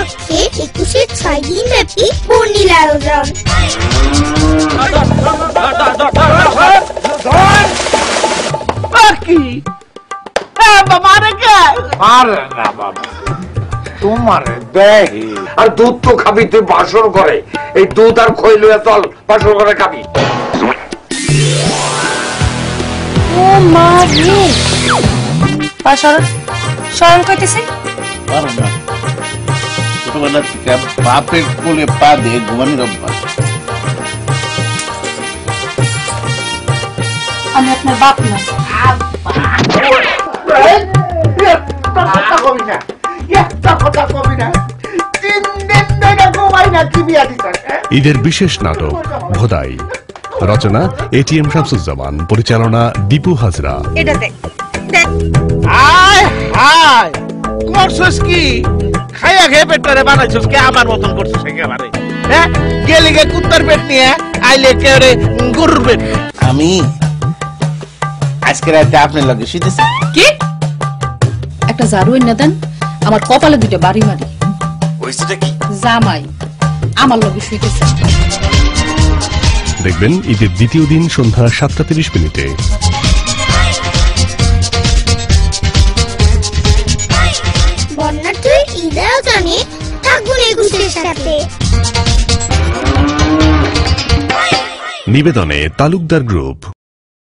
উপলক্ষে 21শে 6 দিন ব্যাপী বর্ণিল আয়োজন। তোমারে দেহি আর দুধ তো খাবি, তুই বাসর করে এই দুধ আর খই লইয়া চল বাসর করে খাবি। ও মা রে, শরণ কইতেছে পারো না, ছোটবেলা থেকে বাপের কোলে পা দিয়ে ঘুমানোর অভ্যাস। আমি আপনার বাপ না। ঈদের বিশেষ নাটক ভোদাই, রচনা এটিএম শামসুজ্জামান, পরিচালনা দীপু হাজরা। এটা দেখ দেখ, আয় হায় করছস কি? খাইয়া খেয়ে পেটটারে বানাইছস কে আমার মতন করছস একেবারে? হ্যাঁ, গেলি গে কুত্তার পেট নিয়ে আইলে কেরে গরুর পেট। আমি আজকে রাতে আপনার লগে শুইতেছি। কি একটা ঝাড়ু এনে দেন, আমার কপালে দুটো বাড়ি মারি। হইছেটা কি? জামাই আমার লগে শুইতেছে। দেখবেন ঈদের দ্বিতীয় দিন সন্ধ্যা 7:30 বর্ণাঢ্য ঈদ আয়োজনে থাকুন 21শে সাথে। নিবেদনে তালুকদার গ্রুপ।